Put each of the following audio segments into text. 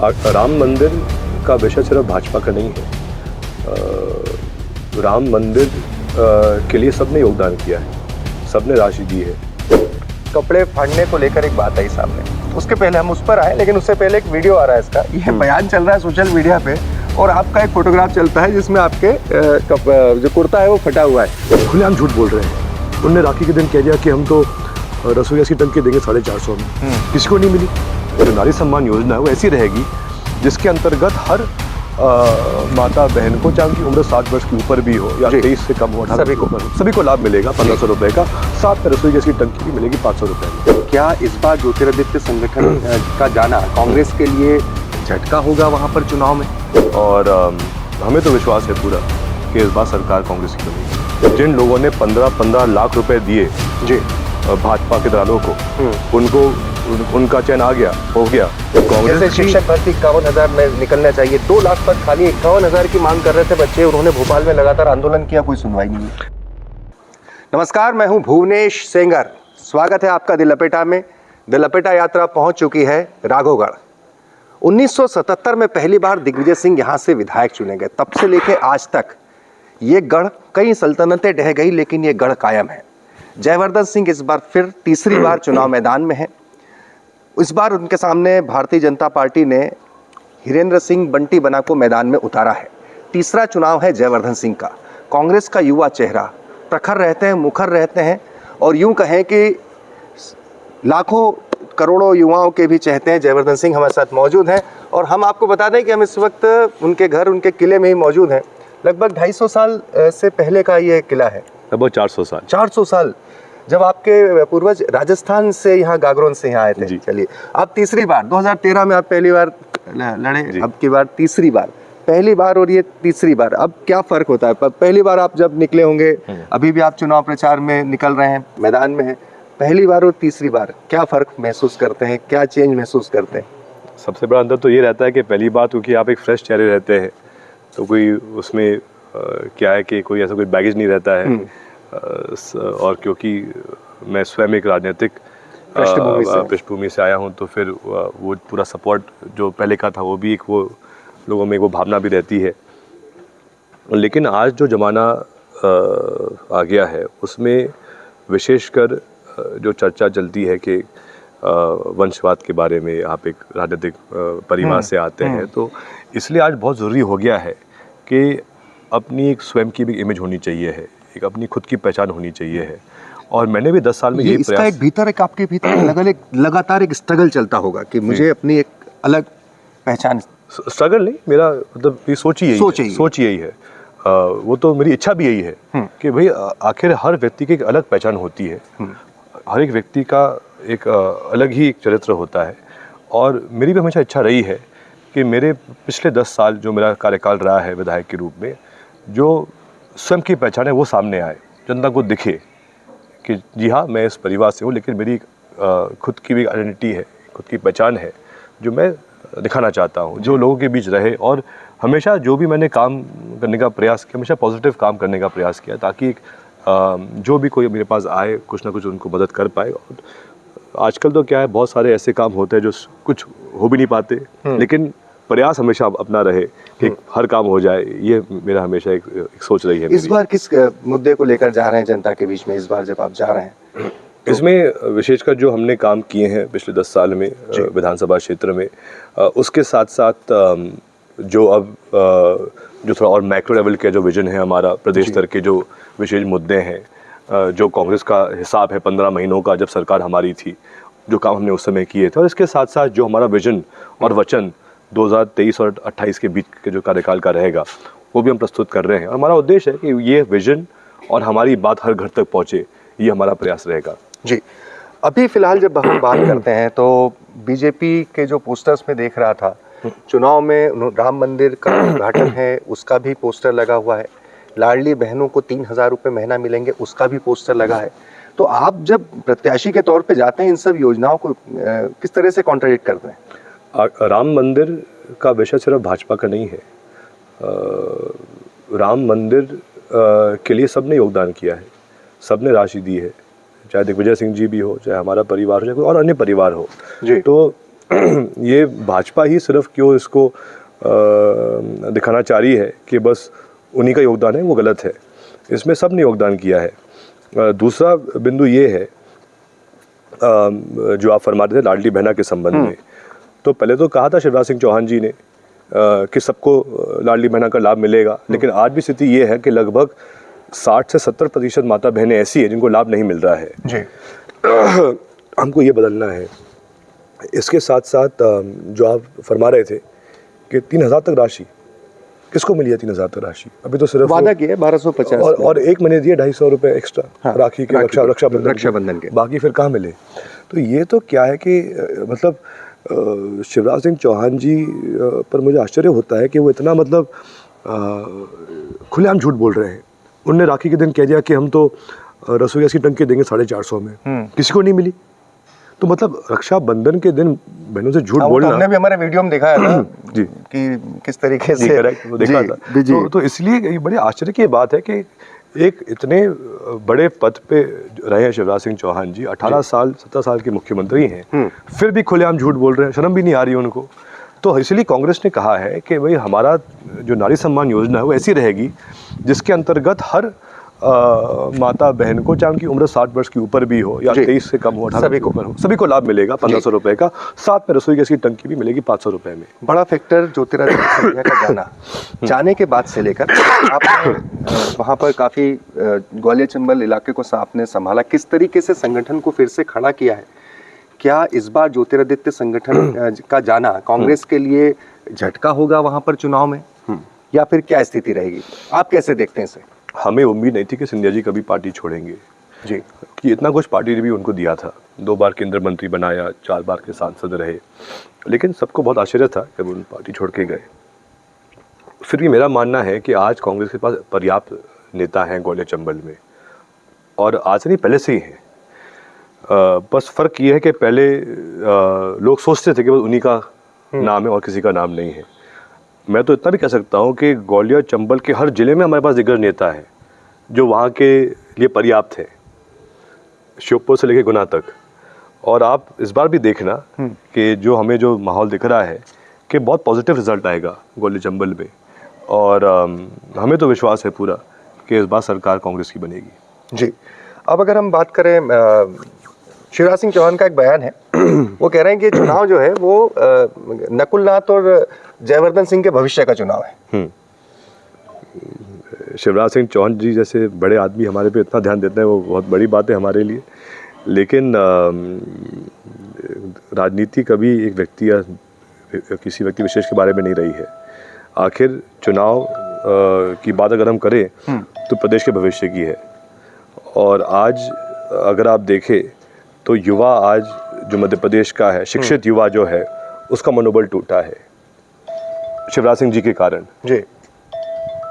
राम मंदिर का विषय सिर्फ भाजपा का नहीं है। राम मंदिर के लिए सबने योगदान किया है, सबने राशि दी है। कपड़े फाड़ने को लेकर एक बात आई सामने, उसके पहले हम उस पर आए, लेकिन उससे पहले एक वीडियो आ रहा है इसका। ये बयान चल रहा है सोशल मीडिया पे और आपका एक फोटोग्राफ चलता है जिसमें आपके जो कुर्ता है वो फटा हुआ है। खुलेआम झूठ बोल रहे हैं। उनने राखी के दिन कह दिया कि हम तो रसोई की टंकी देंगे 450 में, किसी को नहीं मिली। जो नारी सम्मान योजना है वो ऐसी रहेगी जिसके अंतर्गत हर माता बहन को, चाहे उनकी उम्र 60 वर्ष के ऊपर भी हो या 23 से कम हो, सभी को लाभ मिलेगा 1500 रुपए का। साथ में रसोई गैस की टंकी भी मिलेगी 500 रुपए में। क्या इस बार ज्योतिरादित्य संगठन का जाना कांग्रेस के लिए झटका होगा वहाँ पर चुनाव में? और हमें तो विश्वास है पूरा कि इस बार सरकार कांग्रेस की बनेगी। जिन लोगों ने 15-15 लाख रुपए दिए जी भाजपा के दलालों को, उनका चयन आ गया, हो गया। कांग्रेस से शिक्षक भर्ती 51,000 में निकलना चाहिए, 2 लाख पर खाली 51,000 की मांग कर रहे थे बच्चे। उन्होंने भोपाल में लगातार आंदोलन किया, कोई सुनवाई नहीं है। नमस्कार, मैं हूं भुवनेश सेंगर। स्वागत है आपका दिल लपेटा में। दिल लपेटा यात्रा पहुंच चुकी है राघोगढ़। 1977 में पहली बार दिग्विजय सिंह यहां से विधायक चुने गए। तब से लेकर आज तक ये गढ़, कई सल्तनतें ढह गई लेकिन ये गढ़ कायम है। जयवर्धन सिंह इस बार फिर तीसरी बार चुनाव मैदान में है। इस बार उनके सामने भारतीय जनता पार्टी ने हिरेंद्र सिंह बंटी बना को मैदान में उतारा है। तीसरा चुनाव है जयवर्धन सिंह का। कांग्रेस का युवा चेहरा, प्रखर रहते हैं, मुखर रहते हैं और यूं कहें कि लाखों करोड़ों युवाओं के भी चहते हैं। जयवर्धन सिंह हमारे साथ मौजूद हैं और हम आपको बता दें कि हम इस वक्त उनके घर, उनके किले में ही मौजूद हैं। लगभग 250 साल से पहले का ये किला है। लगभग 400 साल। जब आपके पूर्वज राजस्थान से यहाँ गागरोन से यहाँ आए थे। चलिए, आप तीसरी बार, 2013 में आप पहली बार लड़े, अब की बार तीसरी बार। पहली बार और ये तीसरी बार, अब क्या फर्क होता है? पहली बार आप जब निकले होंगे, अभी भी आप चुनाव प्रचार में निकल रहे हैं, मैदान में हैं, पहली बार और तीसरी बार क्या फर्क महसूस करते हैं, क्या चेंज महसूस करते हैं? सबसे बड़ा अंतर तो ये रहता है कि पहली बार क्योंकि आप एक फ्रेश चेहरे रहते हैं, तो कोई उसमें क्या है कि कोई ऐसा कोई बैगेज नहीं रहता है। और क्योंकि मैं स्वयं एक राजनीतिक पृष्ठभूमि से आया हूं, तो फिर वो पूरा सपोर्ट जो पहले का था वो भी एक, वो लोगों में वो भावना भी रहती है। लेकिन आज जो ज़माना आ गया है उसमें विशेषकर जो चर्चा चलती है कि वंशवाद के बारे में, आप एक राजनीतिक परिवार से आते हैं, तो इसलिए आज बहुत ज़रूरी हो गया है कि अपनी एक स्वयं की भी इमेज होनी चाहिए है, एक अपनी खुद की पहचान होनी चाहिए है। और मैंने भी 10 साल में यही प्रयास, एक भीतर, एक आपके भीतर लगातार एक स्ट्रगल चलता होगा कि मुझे अपनी एक अलग पहचान। स्ट्रगल नहीं, मेरा मतलब ये सोच यही है। वो तो मेरी इच्छा भी यही है कि भाई आखिर हर व्यक्ति की एक अलग पहचान होती है, हर एक व्यक्ति का एक अलग ही एक चरित्र होता है। और मेरी भी हमेशा इच्छा रही है कि मेरे पिछले 10 साल जो मेरा कार्यकाल रहा है विधायक के रूप में, जो स्वयं की पहचान है वो सामने आए, जनता को दिखे कि जी हाँ, मैं इस परिवार से हूँ, लेकिन मेरी खुद की भी आइडेंटिटी है, खुद की पहचान है जो मैं दिखाना चाहता हूँ, जो लोगों के बीच रहे। और हमेशा जो भी मैंने काम करने का प्रयास किया, हमेशा पॉजिटिव काम करने का प्रयास किया, ताकि जो भी कोई मेरे पास आए कुछ ना कुछ उनको मदद कर पाए। और आजकल तो क्या है, बहुत सारे ऐसे काम होते हैं जो कुछ हो भी नहीं पाते, लेकिन प्रयास हमेशा अपना रहे कि हर काम हो जाए। ये मेरा हमेशा एक सोच रही है। इस बार किस मुद्दे को लेकर जा रहे हैं जनता के बीच में? इस बार जब आप जा रहे हैं तो इसमें विशेषकर जो हमने काम किए हैं पिछले 10 साल में विधानसभा क्षेत्र में, उसके साथ साथ जो अब जो थोड़ा और मैक्रो लेवल का जो विजन है हमारा, प्रदेश स्तर के जो विशेष मुद्दे हैं, जो कांग्रेस का हिसाब है 15 महीनों का जब सरकार हमारी थी, जो काम हमने उस समय किए थे, और इसके साथ साथ जो हमारा विजन और वचन 2023 और 28 के बीच के जो कार्यकाल का रहेगा, वो भी हम प्रस्तुत कर रहे हैं। और हमारा उद्देश्य है कि ये विजन और हमारी बात हर घर तक पहुँचे, ये हमारा प्रयास रहेगा। जी, अभी फिलहाल जब हम बात करते हैं तो बीजेपी के जो पोस्टर्स में देख रहा था, चुनाव में राम मंदिर का उद्घाटन है, उसका भी पोस्टर लगा हुआ है। लाडली बहनों को 3,000 रुपये महीना मिलेंगे, उसका भी पोस्टर लगा है। तो आप जब प्रत्याशी के तौर पे जाते हैं, इन सब योजनाओं को किस तरह से कॉन्ट्रडिक्ट करते हैं? राम मंदिर का विषय सिर्फ भाजपा का नहीं है। राम मंदिर के लिए सबने योगदान किया है, सबने राशि दी है, चाहे दिग्विजय सिंह जी भी हो, चाहे हमारा परिवार हो, चाहे कोई और अन्य परिवार हो। तो ये भाजपा ही सिर्फ क्यों इसको दिखाना चाह रही है कि बस उन्हीं का योगदान है, वो गलत है। इसमें सब ने योगदान किया है। दूसरा बिंदु ये है, जो आप फरमा रहे थे लाडली बहना के संबंध में, तो पहले तो कहा था शिवराज सिंह चौहान जी ने कि सबको लाडली बहना का लाभ मिलेगा, लेकिन आज भी स्थिति ये है कि लगभग 60 से 70% माता बहनें ऐसी हैं जिनको लाभ नहीं मिल रहा है जी। हमको ये बदलना है। इसके साथ साथ जो आप फरमा रहे थे कि 3000 तक राशि किसको मिली है? 3000 तक राशि अभी तो सिर्फ वादा किया है 1250 और एक महीने दिए 250 रुपये एक्स्ट्रा। हाँ, राखी के रक्षाबंधन के, बाकी फिर कहाँ मिले? तो ये तो क्या है कि मतलब शिवराज सिंह चौहान जी पर मुझे आश्चर्य होता है कि वो इतना मतलब खुलेआम झूठ बोल रहे हैं। उनने राखी के दिन कह दिया कि हम तो रसोई गैस की टंकी देंगे 450 में, किसी को नहीं मिली। तो मतलब रक्षाबंधन के दिन बहनों से झूठ बोलना, हमने भी हमारे वीडियो में दिखाया था जी कि किस तरीके से करेक्ट वो देखा था। तो इसलिए ये बड़े आश्चर्य की बात है कि एक इतने बड़े पद पे रहे हैं शिवराज सिंह चौहान जी, 18 साल 17 साल के मुख्यमंत्री हैं, फिर भी खुलेआम झूठ बोल रहे हैं, शर्म भी नहीं आ रही उनको। तो इसलिए कांग्रेस ने कहा है कि भाई हमारा जो नारी सम्मान योजना है वो ऐसी रहेगी जिसके अंतर्गत हर माता बहन को, चाहे उनकी उम्र 60 वर्ष की ऊपर भी हो या 23 से कम हो, 18 सभी को ऊपर हो, सभी को लाभ मिलेगा 1500 रुपए का। साथ में रसोई गैस की टंकी भी मिलेगी 500 रुपए में। बड़ा फैक्टर ज्योतिरादित्य सिंधिया का जाना, जाने के बाद से लेकर आपने वहाँ पर काफ़ी ग्वालियर चंबल इलाके को आपने संभाला, किस तरीके से संगठन को फिर से खड़ा किया है? क्या इस बार ज्योतिरादित्य संगठन का जाना कांग्रेस के लिए झटका होगा वहाँ पर चुनाव में, या फिर क्या स्थिति रहेगी? आप कैसे देखते हैं इसे? हमें उम्मीद नहीं थी कि सिंधिया जी कभी पार्टी छोड़ेंगे जी, कि इतना कुछ पार्टी ने भी उनको दिया था। 2 बार केंद्रीय मंत्री बनाया, 4 बार के सांसद रहे, लेकिन सबको बहुत आश्चर्य था जब उन पार्टी छोड़ के गए। फिर भी मेरा मानना है कि आज कांग्रेस के पास पर्याप्त नेता हैं ग्वालियर चंबल में, और आज नहीं पहले से ही हैं। बस फ़र्क ये है कि पहले लोग सोचते थे कि बस उन्हीं का नाम है और किसी का नाम नहीं है। मैं तो इतना भी कह सकता हूँ कि ग्वालियर चंबल के हर जिले में हमारे पास दिग्गज नेता है जो वहाँ के लिए पर्याप्त है, श्योपुर से लेकर गुना तक। और आप इस बार भी देखना कि जो हमें जो माहौल दिख रहा है कि बहुत पॉजिटिव रिजल्ट आएगा ग्वालियर चंबल में, और हमें तो विश्वास है पूरा कि इस बार सरकार कांग्रेस की बनेगी। जी, अब अगर हम बात करें, शिवराज सिंह चौहान का एक बयान है, वो कह रहे हैं कि चुनाव जो है वो नकुल नाथ और जयवर्धन सिंह के भविष्य का चुनाव है। शिवराज सिंह चौहान जी जैसे बड़े आदमी हमारे पे इतना ध्यान देते हैं, वो बहुत बड़ी बात है हमारे लिए। लेकिन राजनीति कभी एक व्यक्ति या किसी व्यक्ति विशेष के बारे में नहीं रही है। आखिर चुनाव की बात अगर हम करें तो प्रदेश के भविष्य की है। और आज अगर आप देखें तो युवा आज जो मध्य प्रदेश का है, शिक्षित युवा जो है, उसका मनोबल टूटा है शिवराज सिंह जी के कारण। जी,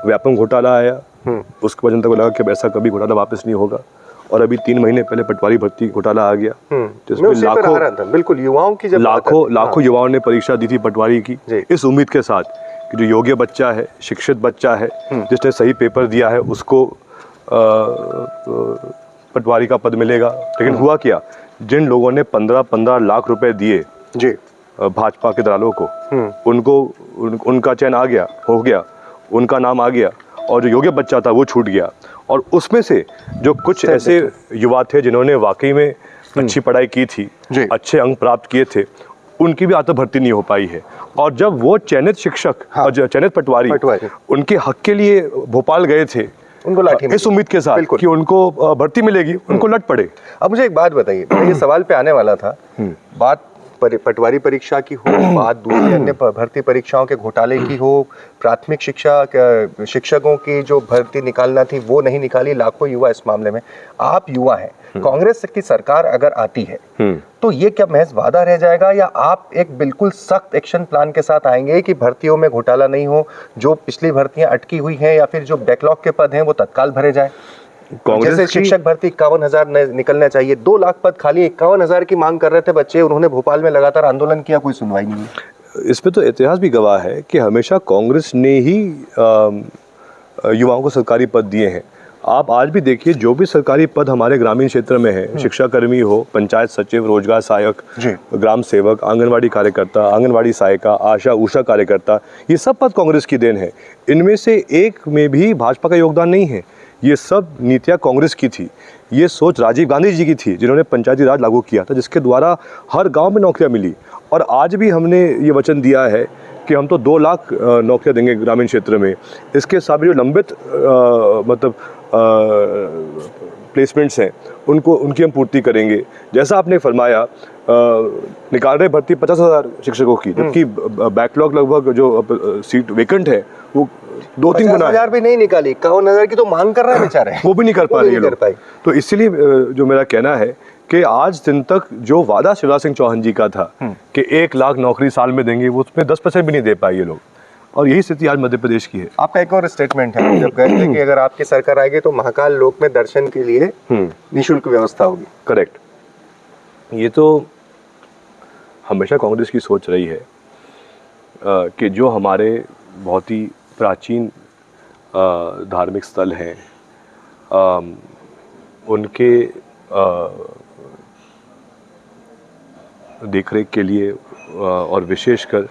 व्यापम घोटाला आया, उसके बाद जनता को लगा कि ऐसा कभी घोटाला वापस नहीं होगा, और अभी 3 महीने पहले पटवारी भर्ती घोटाला आ गया, जिसमें लाखों बिल्कुल युवाओं की लाखों युवाओं ने परीक्षा दी थी पटवारी की, इस उम्मीद के साथ कि जो योग्य बच्चा है, शिक्षित बच्चा है, जिसने सही पेपर दिया है, उसको पटवारी का पद मिलेगा। लेकिन हुआ क्या, जिन लोगों ने 15-15 लाख रुपए दिए जी भाजपा के दलालों को, उनका चयन हो गया, उनका नाम आ गया, और जो योग्य बच्चा था वो छूट गया। और उसमें से जो कुछ ऐसे युवा थे जिन्होंने वाकई में अच्छी पढ़ाई की थी, अच्छे अंक प्राप्त किए थे, उनकी भी आत्म भर्ती नहीं हो पाई है। और जब वो चयनित शिक्षक और चयनित पटवारी उनके हक के लिए भोपाल गए थे, उनको लाठी इस उम्मीद के साथ कि उनको भर्ती मिलेगी, उनको लट पड़े। अब मुझे एक बात बताइए, ये सवाल पे आने वाला था, बात पटवारी परीक्षा की हो, बात दूसरी अन्य भर्ती परीक्षाओं के घोटाले की हो, प्राथमिक शिक्षकों की जो भर्ती निकालना थी वो नहीं निकाली, लाखों युवा इस मामले में। आप युवा हैं, कांग्रेस की सरकार अगर आती है तो ये क्या महज वादा रह जाएगा, या आप एक बिल्कुल सख्त एक्शन प्लान के साथ आएंगे कि भर्तियों में घोटाला नहीं हो, जो पिछली भर्तियां अटकी हुई हैं या फिर जो बैकलॉग के पद हैं वो तत्काल भरे जाए? जैसे शिक्षक भर्ती 51,000 निकलना चाहिए, 2 लाख पद खाली, 51,000 की मांग कर रहे थे बच्चे, उन्होंने भोपाल में लगातार आंदोलन किया, कोई सुनवाई नहीं है। इसमें तो इतिहास भी गवाह है कि हमेशा कांग्रेस ने ही युवाओं को सरकारी पद दिए हैं। आप आज भी देखिए जो भी सरकारी पद हमारे ग्रामीण क्षेत्र में है, शिक्षा कर्मी हो, पंचायत सचिव, रोजगार सहायक, ग्राम सेवक, आंगनवाड़ी कार्यकर्ता, आंगनवाड़ी सहायिका, आशा उषा कार्यकर्ता, ये सब पद कांग्रेस की देन है। इनमें से एक में भी भाजपा का योगदान नहीं है। ये सब नीतियाँ कांग्रेस की थी। ये सोच राजीव गांधी जी की थी, जिन्होंने पंचायती राज लागू किया था, जिसके द्वारा हर गाँव में नौकरियाँ मिली। और आज भी हमने ये वचन दिया है कि हम तो 2 लाख नौकरियाँ देंगे ग्रामीण क्षेत्र में। इसके साथ जो लंबित मतलब प्लेसमेंट्स हैं उनकी हम पूर्ति करेंगे। जैसा आपने फरमाया, निकाल रहे भर्ती 50,000 शिक्षकों की, जबकि बैकलॉग लगभग जो सीट वेकेंट है वो 2-3 गुना 50,000 भी नहीं निकाली, 51,000 की तो मांग कर रहे हैं बेचारे, वो भी नहीं कर पा रहे हैं लोग। तो इसीलिए जो मेरा कहना है कि आज दिन तक जो वादा शिवराज सिंह चौहान जी का था कि 1 लाख नौकरी साल में देंगे, वो उसमें 10% भी नहीं दे पाए ये लोग। और यही स्थिति आज मध्य प्रदेश की है। आपका एक और स्टेटमेंट है जब कहते हैं कि अगर आपकी सरकार आएगी तो महाकाल लोक में दर्शन के लिए निःशुल्क व्यवस्था होगी। करेक्ट। ये तो हमेशा कांग्रेस की सोच रही है कि जो हमारे बहुत ही प्राचीन धार्मिक स्थल हैं उनके देखरेख के लिए और विशेषकर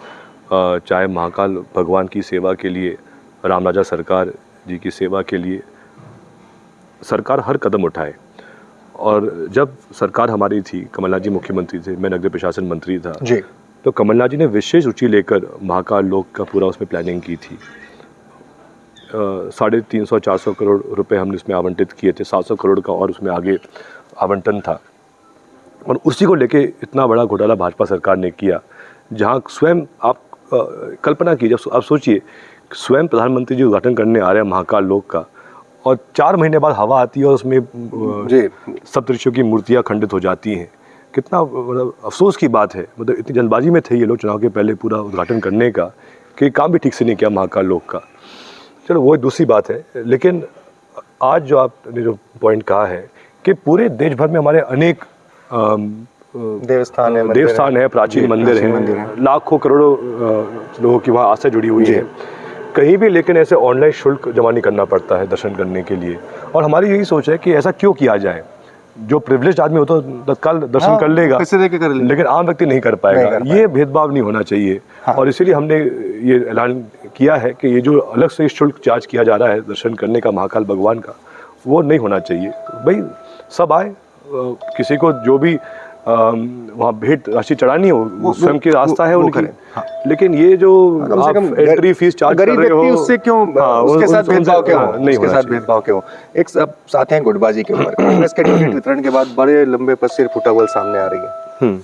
चाहे महाकाल भगवान की सेवा के लिए, रामराजा सरकार जी की सेवा के लिए सरकार हर कदम उठाए। और जब सरकार हमारी थी, कमलनाथ जी मुख्यमंत्री थे, मैं नगरीय प्रशासन मंत्री था जी, तो कमलनाथ जी ने विशेष रुचि लेकर महाकाल लोक का पूरा उसमें प्लानिंग की थी। 350-400 करोड़ रुपए हमने इसमें आवंटित किए थे, 700 करोड़ का और उसमें आगे आवंटन था। और उसी को लेके इतना बड़ा घोटाला भाजपा सरकार ने किया, जहां स्वयं आप कल्पना कीजिए, आप सोचिए, स्वयं प्रधानमंत्री जी उद्घाटन करने आ रहे हैं महाकाल लोक का, और 4 महीने बाद हवा आती है और उसमें सप्तऋषियों की मूर्तियां खंडित हो जाती हैं। कितना मतलब अफसोस की बात है। मतलब इतनी जल्दबाजी में थे ये लोग चुनाव के पहले पूरा उद्घाटन करने का कि काम भी ठीक से नहीं किया महाकाल लोक का। चलो वो दूसरी बात है, लेकिन आज जो आपने जो पॉइंट कहा है कि पूरे देश भर में हमारे अनेक देवस्थान है, प्राचीन मंदिर हैं, लाखों करोड़ों लोगों की वहाँ आस्था जुड़ी हुई है कहीं भी, लेकिन ऐसे ऑनलाइन शुल्क जमा नहीं करना पड़ता है दर्शन करने के लिए। और हमारी यही सोच है कि ऐसा क्यों किया जाए। जो प्रिविलेज्ड आदमी हो तो तत्काल दर्शन कर लेगा, लेकिन आम व्यक्ति नहीं कर पाएगा। ये भेदभाव नहीं होना चाहिए। और इसीलिए हमने ये ऐलान किया है कि ये जो अलग से शुल्क चार्ज किया जा रहा है दर्शन करने का महाकाल भगवान का, वो नहीं होना चाहिए। भाई सब आए, किसी को जो भी वहाँ भेंट राशि चढ़ानी हो वो स्वयं की आस्था है उनकी। लेकिन ये जो आप एंट्री फीस चार्ज कर रहे हो, उससे क्यों उसके साथ भेदभाव क्यों नहीं, उसके साथ भेदभाव क्यों। एक साथ हैं गुटबाजी के ऊपर कांग्रेस के टिकट वितरण के बाद बड़े लंबे पर सिर फुटा हुआ सामने आ रही है।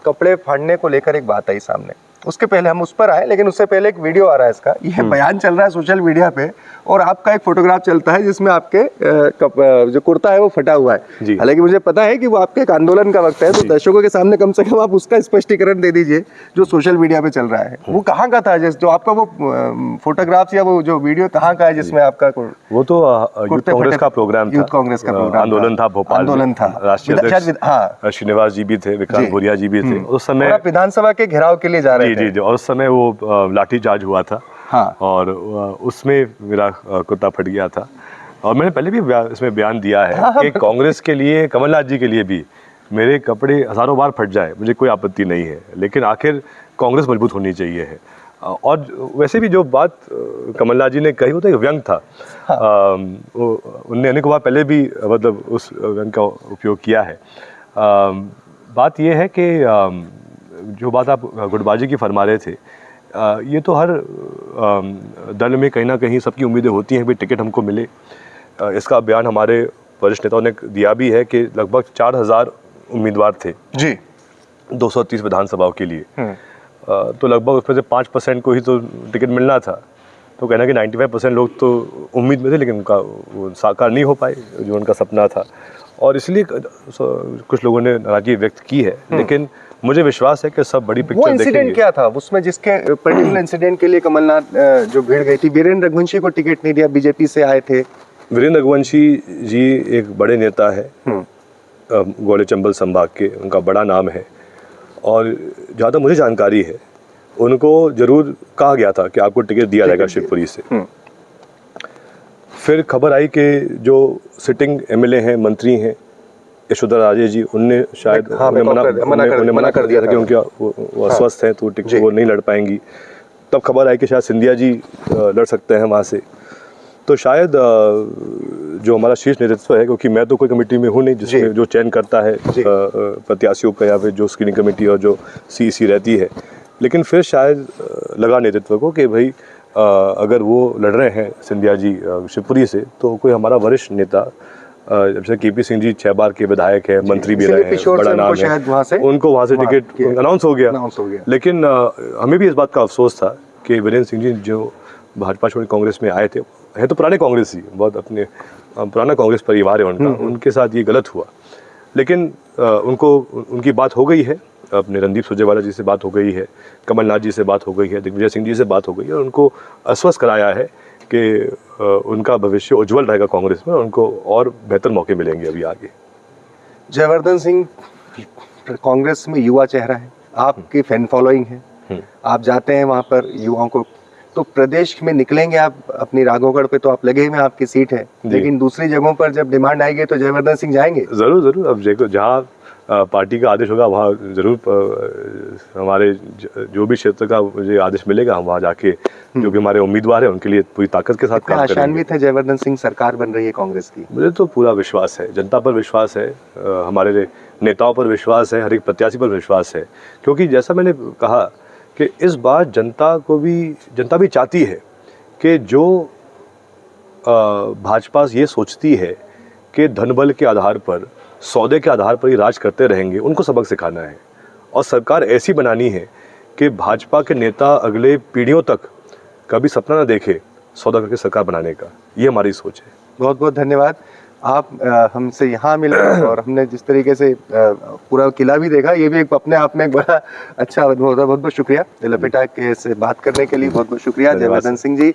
कपड़े फाड़ने को लेकर एक बात आई सामने, उसके पहले हम उस पर आए, लेकिन उससे पहले एक वीडियो आ रहा है इसका। ये बयान चल रहा है सोशल मीडिया पे और आपका एक फोटोग्राफ चलता है जिसमें आपके जो कुर्ता है वो फटा हुआ है। हालांकि मुझे पता है कि वो आपके एक आंदोलन का वक्त है, तो दर्शकों के सामने कम से कम आप उसका स्पष्टीकरण दे दीजिए जो सोशल मीडिया पे चल रहा है। वो कहाँ का था जो आपका वो फोटोग्राफ या वो जो वीडियो कहाँ का है जिसमें आपका? वो तो यूथ कांग्रेस का प्रोग्राम था, यूथ कांग्रेस का प्रोग्राम आंदोलन था, भोपाल आंदोलन था, राष्ट्रीय अध्यक्ष श्रीनिवास जी भी थे, विक्रांत भूरिया जी भी थे। उस समय विधानसभा के घेराव के लिए जा रहे थे। जी, और उस समय वो लाठीचार्ज हुआ था। हाँ। और उसमें मेरा कुर्ता फट गया था। और मैंने पहले भी इसमें बयान दिया है कि कांग्रेस के लिए, कमलनाथ जी के लिए भी मेरे कपड़े हजारों बार फट जाए, मुझे कोई आपत्ति नहीं है, लेकिन आखिर कांग्रेस मजबूत होनी चाहिए है। और वैसे भी जो बात कमलनाथ जी ने कही वो तो एक व्यंग था। उनने अनेक बार पहले भी मतलब उस व्यंग का उपयोग किया है। बात ये है कि जो बात आप गुटबाजी की फरमा रहे थे, ये तो हर दल में कहीं ना कहीं सबकी उम्मीदें होती हैं कि टिकट हमको मिले। इसका बयान हमारे वरिष्ठ नेताओं ने दिया भी है कि लगभग 4,000 उम्मीदवार थे जी 230 विधानसभाओं के लिए। तो लगभग उसमें से 5% को ही तो टिकट मिलना था। तो कहना कि 95% लोग तो उम्मीद में थे, लेकिन उनका वो साकार नहीं हो पाए जो उनका सपना था। और इसलिए कुछ लोगों ने नाराजगी व्यक्त की है, लेकिन मुझे विश्वास है कि सब बड़ी पिक्चर देखेंगे। इंसिडेंट क्या था उसमें जिसके पर्टिकुलर इंसिडेंट के लिए कमलनाथ जो भीड़ गई थी? वीरेंद्र रघुवंशी को टिकट नहीं दिया, बीजेपी से आए थे। वीरेंद्र रघुवंशी जी एक बड़े नेता है ग्वालियर चंबल संभाग के, उनका बड़ा नाम है। और जहाँ तक मुझे जानकारी है उनको जरूर कहा गया था कि आपको टिकट दिया जाएगा शिवपुरी से। फिर खबर आई कि जो सिटिंग एमएलए हैं, मंत्री हैं, यशोधरा राजे जी, उनने शायद मना कर दिया था कि उनके वो अस्वस्थ हैं तो वो नहीं लड़ पाएंगी। तब खबर आई कि शायद सिंधिया जी लड़ सकते हैं वहाँ से। तो शायद जो हमारा शीर्ष नेतृत्व है, क्योंकि मैं तो कोई कमेटी में हूँ नहीं जिसमें जो चयन करता है प्रत्याशियों का या फिर जो स्क्रीनिंग कमेटी और जो सीईसी रहती है, लेकिन फिर शायद लगा नेतृत्व को कि भाई अगर वो लड़ रहे हैं सिंधिया जी शिवपुरी से, तो कोई हमारा वरिष्ठ नेता जैसे केपी सिंह जी 6 बार के विधायक है, मंत्री भी रहे हैं, बड़ा नाम है, उनको वहाँ से टिकट अनाउंस हो गया। लेकिन हमें भी इस बात का अफसोस था कि वीरेंद्र सिंह जी जो भाजपा छोड़ कांग्रेस में आए थे, है तो पुराने कांग्रेसी, बहुत अपने पुराना कांग्रेस परिवार है उनका, उनके साथ ये गलत हुआ। लेकिन उनकी बात हो गई है, अपने रणदीप सुरजेवाला जी से बात हो गई है, कमलनाथ जी से बात हो गई है, दिग्विजय सिंह जी से बात हो गई है, और उनको आश्वस्त कराया है कि उनका भविष्य उज्जवल रहेगा कांग्रेस में, और उनको और बेहतर मौके मिलेंगे अभी आगे। जयवर्धन सिंह कांग्रेस में युवा चेहरा है, आपकी फैन फॉलोइंग है, आप जाते हैं वहाँ पर युवाओं को, तो प्रदेश में निकलेंगे आप अपनी राघवगढ़ पे, तो आप लगे हुए आपकी सीट है, लेकिन दूसरी जगहों पर जब डिमांड आएगी तो जयवर्धन सिंह जाएंगे? जरूर। अब देखो, जहाँ पार्टी का आदेश होगा वहाँ जरूर हमारे जो भी क्षेत्र का मुझे आदेश मिलेगा, हम वहाँ जाके जो भी हमारे उम्मीदवार हैं उनके लिए पूरी ताकत के साथ काम करेंगे। आशान्वित है जयवर्धन सिंह, सरकार बन रही है कांग्रेस की? मुझे तो पूरा विश्वास है, जनता पर विश्वास है, हमारे नेताओं पर विश्वास है, हर एक प्रत्याशी पर विश्वास है, क्योंकि जैसा मैंने कहा कि इस बार जनता भी चाहती है कि जो भाजपा ये सोचती है कि धनबल के आधार पर, सौदे के आधार पर ही राज करते रहेंगे, उनको सबक सिखाना है, और सरकार ऐसी बनानी है कि भाजपा के नेता अगले पीढ़ियों तक कभी सपना ना देखे सौदा करके सरकार बनाने का। ये हमारी सोच है। बहुत बहुत धन्यवाद। आप हमसे यहाँ मिले और हमने जिस तरीके से पूरा किला भी देखा, ये भी एक अपने आप में एक बड़ा अच्छा अनुभव था। बहुत बहुत शुक्रिया दिलपेटा के से बात करने के लिए, बहुत बहुत शुक्रिया। जयवर्धन सिंह जी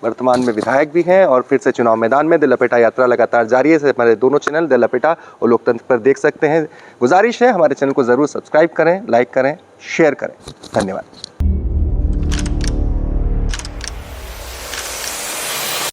वर्तमान में विधायक भी हैं और फिर से चुनाव मैदान में। दिलपेटा यात्रा लगातार जारी है। हमारे दोनों चैनल दिलपेटा और लोकतंत्र पर देख सकते हैं। गुजारिश है हमारे चैनल को ज़रूर सब्सक्राइब करें, लाइक करें, शेयर करें। धन्यवाद।